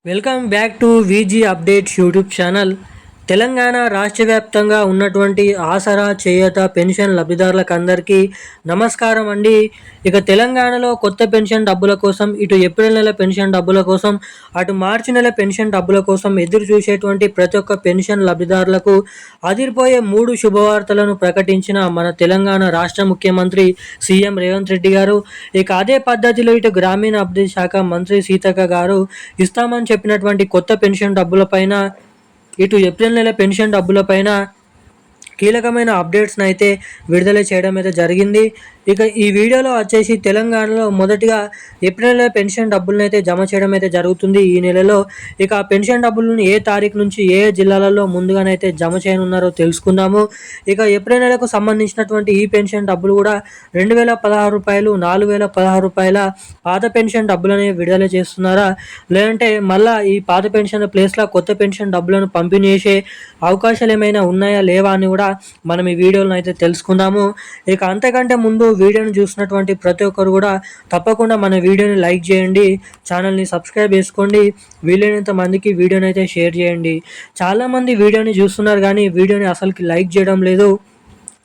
Welcome back to VG updates YouTube channel. Telangana రాష్ట్ర వ్యాప్తంగా ఉన్నటువంటి ఆసరా చేయూత పెన్షన్ లబ్ధిదారులకు అందరికీ నమస్కారం అండి. ఇక తెలంగాణలో కొత్త పెన్షన్ డబ్బుల కోసం, ఇటు ఏప్రిల్ నెల పెన్షన్ డబ్బుల కోసం, అటు మార్చి నెల పెన్షన్ డబ్బుల కోసం ఎదురు చూసేటువంటి ప్రతి ఒక్క పెన్షన్ లబ్ధిదారులకు అదిరిపోయే 3 శుభవార్తలను ప్రకటించిన మన తెలంగాణ రాష్ట్ర ముఖ్యమంత్రి సీఎం రేవంత్ రెడ్డి గారు. ఇక అదే పద్ధతిలో ఇటు గ్రామీణ అభివృద్ధి శాఖ మంత్రి సీతక్క గారు ఇస్తామని చెప్పినటువంటి కొత్త పెన్షన్ డబ్బులపైన, ఇటు ఏప్రిల్ నెల పెన్షన్ డబ్బులపైన కీలకమైన అప్డేట్స్ని అయితే విడుదల చేయడం అయితే జరిగింది. ఇక ఈ వీడియోలో వచ్చేసి తెలంగాణలో మొదటిగా ఏప్రిల్ నెల పెన్షన్ డబ్బులను అయితే జమ చేయడం అయితే జరుగుతుంది ఈ నెలలో. ఇక ఆ పెన్షన్ డబ్బులను ఏ తారీఖు నుంచి ఏ జిల్లాలలో ముందుగానైతే జమ చేయనున్నారో తెలుసుకుందాము. ఇక ఏప్రిల్ నెలకు సంబంధించినటువంటి ఈ పెన్షన్ డబ్బులు కూడా 2016 రూపాయలు, 4016 రూపాయల పాత పెన్షన్ డబ్బులని విడుదల చేస్తున్నారా, లేదంటే మళ్ళీ ఈ పాత పెన్షన్ ప్లేస్లో కొత్త పెన్షన్ డబ్బులను పంపిణీ చేసే అవకాశాలు ఏమైనా ఉన్నాయా లేవా అని కూడా మనం ఈ వీడియోలో అయితే తెలుసుకుందాము. ఇక అంతకంటే ముందు వీడియోని చూసినటువంటి ప్రతి ఒక్కరు కూడా తప్పకుండా మన వీడియోని లైక్ చేయండి, ఛానల్ని సబ్స్క్రైబ్ చేసుకోండి, వీలైనంత మందికి వీడియోని అయితే షేర్ చేయండి. చాలామంది వీడియోని చూస్తున్నారు కానీ వీడియోని అసలుకి లైక్ చేయడం లేదు,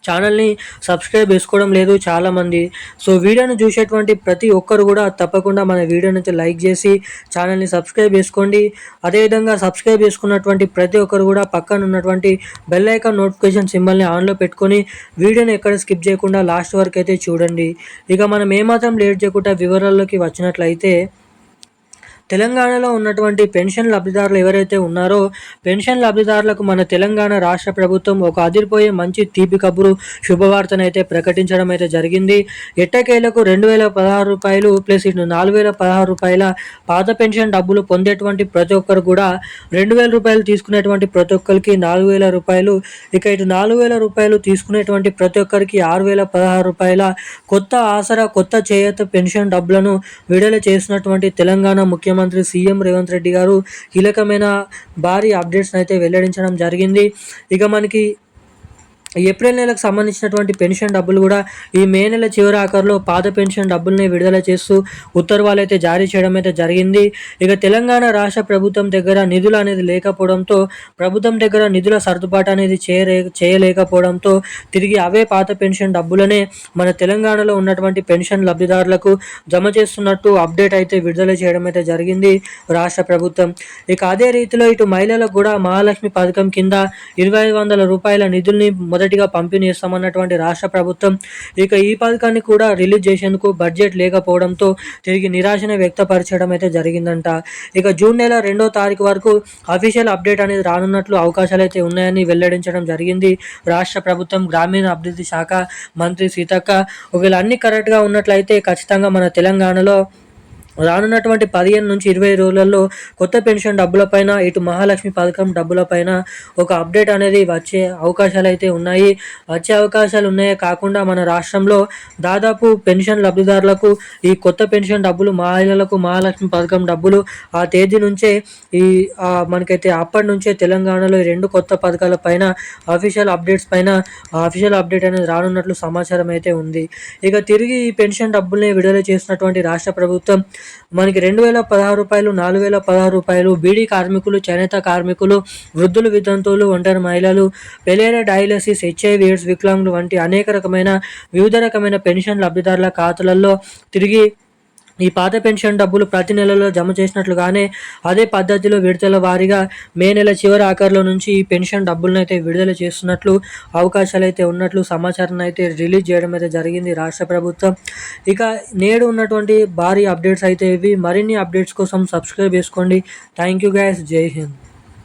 ఛానల్ని సబ్స్క్రైబ్ చేసుకోవడం లేదు చాలామంది. సో వీడియోని చూసేటువంటి ప్రతి ఒక్కరు కూడా తప్పకుండా మన వీడియోని అయితే లైక్ చేసి ఛానల్ని సబ్స్క్రైబ్ చేసుకోండి. అదేవిధంగా సబ్స్క్రైబ్ చేసుకున్నటువంటి ప్రతి ఒక్కరు కూడా పక్కన ఉన్నటువంటి బెల్ ఐకాన్ నోటిఫికేషన్ సింబల్ని ఆన్లో పెట్టుకొని వీడియోని ఎక్కడ స్కిప్ చేయకుండా లాస్ట్ వరకు అయితే చూడండి. ఇక మనం ఏమాత్రం లేట్ చేయకుండా వివరాల్లోకి వచ్చినట్లయితే, తెలంగాణలో ఉన్నటువంటి పెన్షన్ లబ్ధిదారులు ఎవరైతే ఉన్నారో పెన్షన్ లబ్ధిదారులకు మన తెలంగాణ రాష్ట్ర ప్రభుత్వం ఒక అదిరిపోయే మంచి తీపి కబురు శుభవార్తను అయితే ప్రకటించడం అయితే జరిగింది. ఎట్టకేలకు 2016 రూపాయలు ప్లస్ ఇటు 4016 రూపాయల పాత పెన్షన్ డబ్బులు పొందేటువంటి ప్రతి ఒక్కరు కూడా 2000 రూపాయలు తీసుకునేటువంటి ప్రతి ఒక్కరికి 4000 రూపాయలు, ఇక ఇటు 4000 రూపాయలు తీసుకునేటువంటి ప్రతి ఒక్కరికి 6016 రూపాయల కొత్త ఆసరా కొత్త చేయూత పెన్షన్ డబ్బులను విడుదల చేసినటువంటి తెలంగాణ ముఖ్యమంత్రి సీఎం రేవంత్ రెడ్డి గారు కీలకమైన భారీ అప్డేట్స్ అయితే వెల్లడించడం జరిగింది. ఇక మనకి ఏప్రిల్ నెలకు సంబంధించినటువంటి పెన్షన్ డబ్బులు కూడా ఈ మే నెల చివరి ఆఖరిలో పాత పెన్షన్ డబ్బుల్ని విడుదల చేస్తూ ఉత్తర్వులు అయితే జారీ చేయడం అయితే జరిగింది. ఇక తెలంగాణ రాష్ట్ర ప్రభుత్వం దగ్గర నిధులు అనేది లేకపోవడంతో, ప్రభుత్వం దగ్గర నిధుల సర్దుబాటు అనేది చేయలేకపోవడంతో తిరిగి అవే పాత పెన్షన్ డబ్బులనే మన తెలంగాణలో ఉన్నటువంటి పెన్షన్ లబ్ధిదారులకు జమ చేస్తున్నట్టు అప్డేట్ అయితే విడుదల చేయడం అయితే జరిగింది రాష్ట్ర ప్రభుత్వం. ఇక అదే రీతిలో ఇటు మహిళలకు కూడా మహాలక్ష్మి పథకం కింద 2500 రూపాయల నిధుల్ని మొదటిగా పంపిణీ చేస్తామన్నటువంటి రాష్ట్ర ప్రభుత్వం ఇక ఈ పథకాన్ని కూడా రిలీజ్ చేసేందుకు బడ్జెట్ లేకపోవడంతో తిరిగి నిరాశను వ్యక్తపరచడం అయితే జరిగిందంట. ఇక జూన్ నెల 2వ తారీఖు వరకు అఫీషియల్ అప్డేట్ అనేది రానున్నట్లు అవకాశాలు అయితే ఉన్నాయని వెల్లడించడం జరిగింది రాష్ట్ర ప్రభుత్వం గ్రామీణ అభివృద్ధి శాఖ మంత్రి సీతక్క. ఒకవేళ అన్ని కరెక్ట్గా ఉన్నట్లయితే ఖచ్చితంగా మన తెలంగాణలో రానున్నటువంటి 15 నుంచి 20 రోజులలో కొత్త పెన్షన్ డబ్బులపైన, ఇటు మహాలక్ష్మి పథకం డబ్బులపైన ఒక అప్డేట్ అనేది వచ్చే అవకాశాలు అయితే ఉన్నాయి. వచ్చే అవకాశాలు ఉన్నాయే కాకుండా మన రాష్ట్రంలో దాదాపు పెన్షన్ లబ్ధిదారులకు ఈ కొత్త పెన్షన్ డబ్బులు, మహిళలకు మహాలక్ష్మి పథకం డబ్బులు ఆ తేదీ నుంచే మనకైతే అప్పటి నుంచే తెలంగాణలో ఈ 2 కొత్త పథకాల పైన అఫీషియల్ అప్డేట్ అనేది రానున్నట్లు సమాచారం అయితే ఉంది. ఇక తిరిగి ఈ పెన్షన్ డబ్బుల్ని విడుదల చేసినటువంటి రాష్ట్ర ప్రభుత్వం మనకి 2016 రూపాయలు, 4016 రూపాయలు బీడీ కార్మికులు, చేనేత కార్మికులు, వృద్ధులు, వితంతువులు, ఒంటరి మహిళలు, పెలేరియా, డయాలసిస్, HIV ఎయిడ్స్ వికలాంగులు వంటి వివిధ రకమైన పెన్షన్ లబ్ధిదారుల ఖాతాలలో తిరిగి ఈ పాత పెన్షన్ డబ్బులు ప్రతి నెలలో జమ చేసినట్లుగానే అదే పద్ధతిలో విడతల వారీగా మే నెల చివరి ఆఖరిలో నుంచి ఈ పెన్షన్ డబ్బులను అయితే విడుదల చేస్తున్నట్లు అవకాశాలు అయితే ఉన్నట్లు సమాచారాన్ని అయితే రిలీజ్ చేయడం అయితే జరిగింది రాష్ట్ర ప్రభుత్వం. ఇక నేడు ఉన్నటువంటి భారీ అప్డేట్స్ అయితే ఇవి. మరిన్ని అప్డేట్స్ కోసం సబ్స్క్రైబ్ చేసుకోండి. థ్యాంక్ యూ గైస్, జై హింద్.